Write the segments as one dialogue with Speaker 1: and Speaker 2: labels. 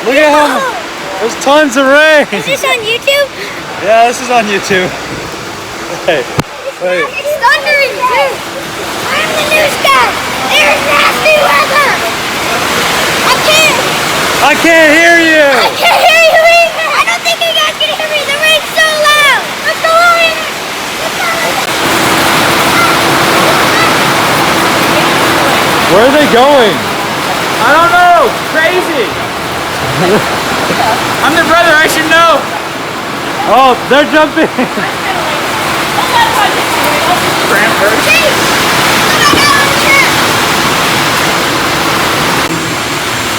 Speaker 1: Look at how there's tons of rain.
Speaker 2: Is this on YouTube?
Speaker 1: Yeah, this is on YouTube. Hey, wait.
Speaker 2: It's thundering too. I'm the newscast. There's nasty weather.
Speaker 1: I can't hear you.
Speaker 2: I can't hear you either. I don't think you guys can hear me. The rain's so loud. Let's go on in.
Speaker 1: Where are they going?
Speaker 3: I don't know. Crazy. I'm their brother. I should know.
Speaker 1: Oh, they're jumping.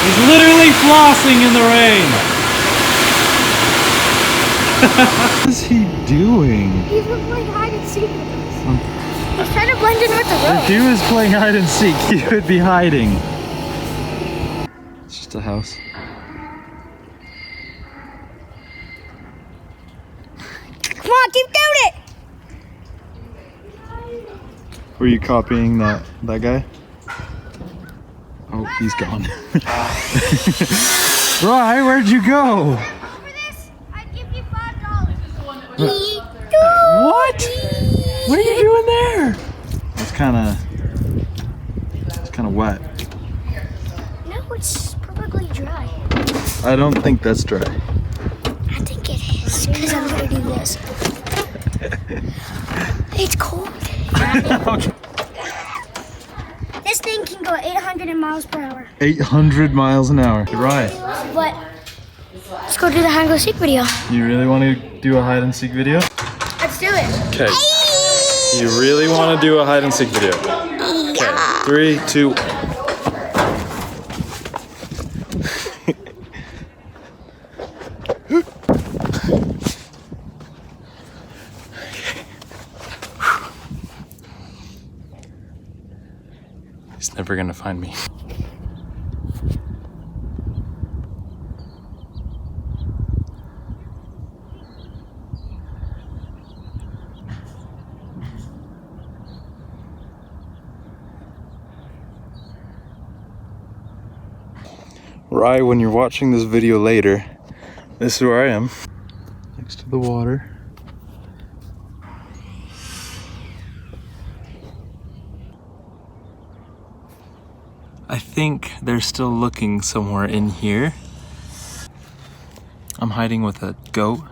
Speaker 1: He's literally flossing in the rain. What is he doing?
Speaker 2: He's been playing hide and seek with us. He's trying to blend in with the road.
Speaker 1: If he was playing hide and seek, he would be hiding. It's just a house.
Speaker 2: Come on, keep doing it.
Speaker 1: Were you copying that guy? Oh, he's gone. Rye, where'd you go?
Speaker 2: For this, I'd give you $5.
Speaker 1: What? What are you doing there? It's kind of wet.
Speaker 2: No, it's perfectly dry.
Speaker 1: I don't think that's dry.
Speaker 2: I think it is, because I'm gonna do this. It's cold.
Speaker 1: Okay.
Speaker 2: This thing can go 800 miles per hour.
Speaker 1: 800 miles an hour. Right.
Speaker 2: But let's go do the hide and seek video.
Speaker 1: You really want to do a hide and seek video?
Speaker 2: Let's do it.
Speaker 1: Okay. You really want to do a hide and seek video? Okay. 3, 2. He's never gonna find me. Right, when you're watching this video later, this is where I am, next to the water. I think they're still looking somewhere in here. I'm hiding with a goat.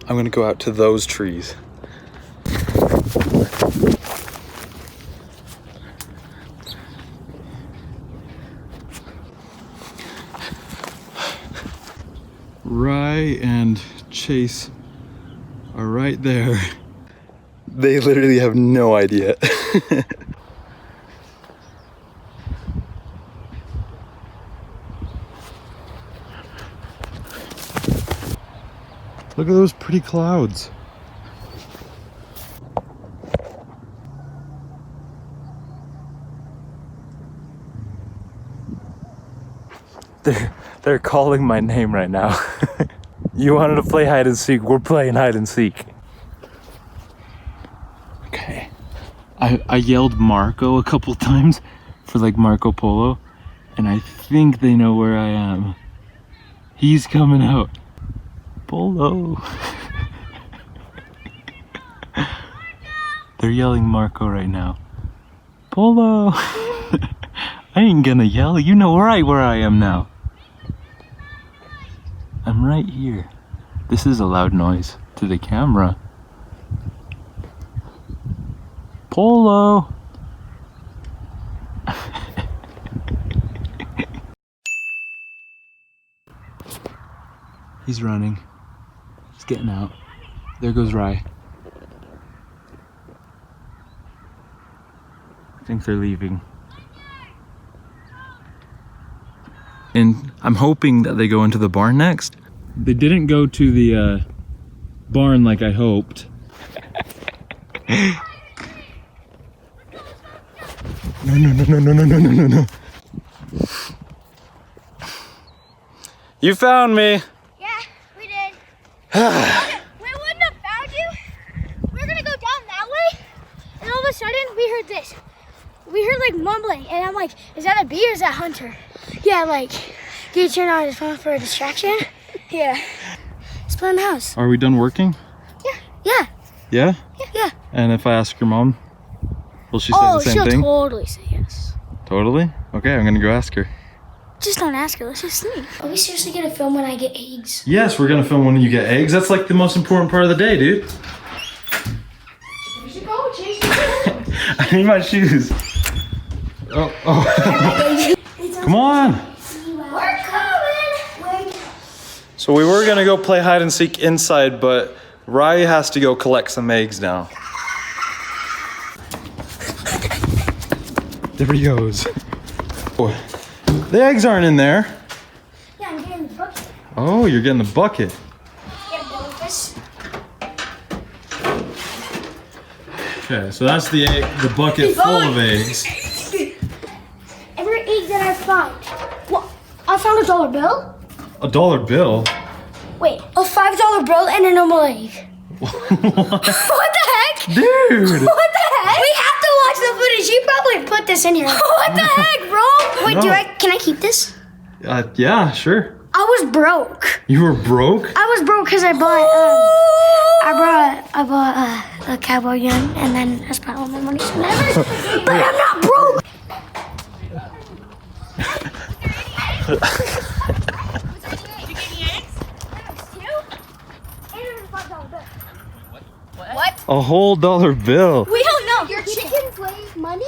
Speaker 1: I'm gonna go out to those trees. Rye and Chase are right there. They literally have no idea. Look at those pretty clouds. They're calling my name right now. You wanted to play hide and seek, we're playing hide and seek. Okay. I yelled Marco a couple times for like Marco Polo, and I think they know where I am. He's coming out. Polo. They're yelling Marco right now. Polo. I ain't gonna yell, you know right where I am now. I'm right here. This is a loud noise to the camera. Polo. He's running. He's getting out. There goes Rye. I think they're leaving. And I'm hoping that they go into the barn next. They didn't go to the barn like I hoped. No, no, no, no, no, no, no, no, no. You found me.
Speaker 2: Yeah, we did. Okay, we wouldn't have found you. We were gonna go down that way, and all of a sudden we heard this. We heard like mumbling, and I'm like, is that a bee or is that Hunter? Yeah, like, did you turn on his phone for a distraction? Yeah. Let's play in the house.
Speaker 1: Are we done working?
Speaker 2: Yeah. Yeah.
Speaker 1: Yeah?
Speaker 2: Yeah.
Speaker 1: And if I ask your mom, will she say the same
Speaker 2: she'll
Speaker 1: thing?
Speaker 2: totally say yes.
Speaker 1: Totally? Okay, I'm gonna go ask her.
Speaker 2: Just don't ask her, let's just sleep. Are we seriously gonna film when I get eggs?
Speaker 1: Yes, we're gonna film when you get eggs. That's like the most important part of the day, dude.
Speaker 2: We should go, Chase.
Speaker 1: I need my shoes. Oh. Come on.
Speaker 2: We're coming.
Speaker 1: So we were gonna go play hide and seek inside, but Rye has to go collect some eggs now. There he goes. Oh, the eggs aren't in there.
Speaker 2: Yeah, I'm getting the bucket.
Speaker 1: Oh, you're getting the bucket.
Speaker 2: Get a bowl of this.
Speaker 1: Okay, so that's the bucket full of eggs.
Speaker 2: Every egg that I find. Well, I found a $1 bill.
Speaker 1: $1 bill?
Speaker 2: Wait, a $5 bill and a normal egg.
Speaker 1: What?
Speaker 2: What the heck?
Speaker 1: Dude!
Speaker 2: What the heck? We have to watch the footage. You probably put this in here. What the heck, bro? Wait,
Speaker 1: No.
Speaker 2: can I keep this?
Speaker 1: Yeah, sure.
Speaker 2: I was broke.
Speaker 1: You were broke?
Speaker 2: I was broke because I bought a cowboy gun and then I spent all my money. So never. But I'm not broke.
Speaker 4: What?
Speaker 1: A whole $1 bill.
Speaker 4: We don't know.
Speaker 2: Your chickens lay money?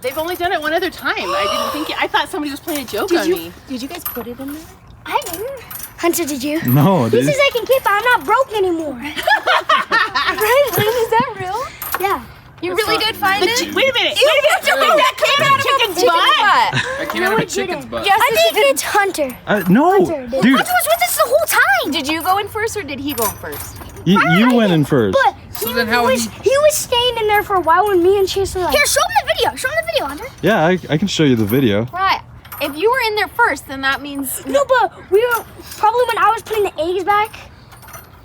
Speaker 4: They've only done it one other time. I didn't think I thought somebody was playing a joke on me.
Speaker 5: Did you guys put it in there?
Speaker 2: I didn't. Hunter, did you?
Speaker 1: No,
Speaker 2: He
Speaker 1: dude.
Speaker 2: says I can keep it. I'm not broke anymore.
Speaker 5: Right? Is that real?
Speaker 2: Yeah.
Speaker 5: You really did find it?
Speaker 4: Wait a minute. Wait a minute. That came out of a chicken's butt.
Speaker 3: That came out of a chicken's butt.
Speaker 5: Yes,
Speaker 2: I think it's Hunter.
Speaker 1: No,
Speaker 2: Hunter did.
Speaker 1: dude,
Speaker 2: Hunter was with us the whole time.
Speaker 5: Did you go in first or did he go in first?
Speaker 1: you went in first.
Speaker 2: But
Speaker 3: then how would
Speaker 2: he was staying in there for a while when me and Chase were like. Here, show him the video. Show him the video, Hunter.
Speaker 1: Yeah, I can show you the video.
Speaker 5: Right. If you were in there first, then that means
Speaker 2: No, but we were probably when I was putting the eggs back.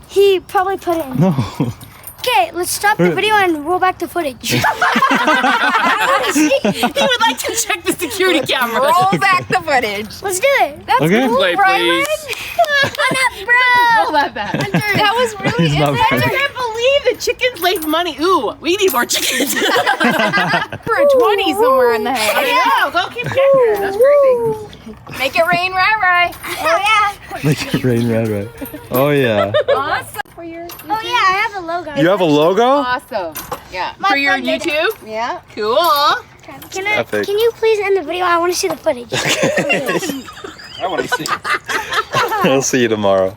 Speaker 2: He probably put it in.
Speaker 1: No.
Speaker 2: Okay, let's stop the video and roll back the footage.
Speaker 4: He would like to check the security camera.
Speaker 5: roll back the footage.
Speaker 2: Let's do it. That's
Speaker 1: Okay.
Speaker 2: cool,
Speaker 3: Play,
Speaker 2: Brian.
Speaker 3: please.
Speaker 2: I'm not broke.
Speaker 4: Roll that back.
Speaker 5: That was really
Speaker 1: He's not
Speaker 4: I can't believe the chickens laid money. Ooh, we need more chickens.
Speaker 5: for a 20 somewhere in the head.
Speaker 4: I know. Go keep checking. That's crazy.
Speaker 5: Make it rain, right?
Speaker 2: Oh yeah.
Speaker 1: Make it rain, right. Oh, yeah.
Speaker 5: Awesome. For your
Speaker 2: Oh yeah, I have a logo.
Speaker 1: You have a logo?
Speaker 5: awesome. Yeah.
Speaker 4: For your
Speaker 2: friend did.
Speaker 4: YouTube?
Speaker 5: Yeah.
Speaker 4: Cool.
Speaker 1: Epic.
Speaker 2: Can you please end the video? I want to see the footage.
Speaker 3: I want to see.
Speaker 1: I'll see you tomorrow.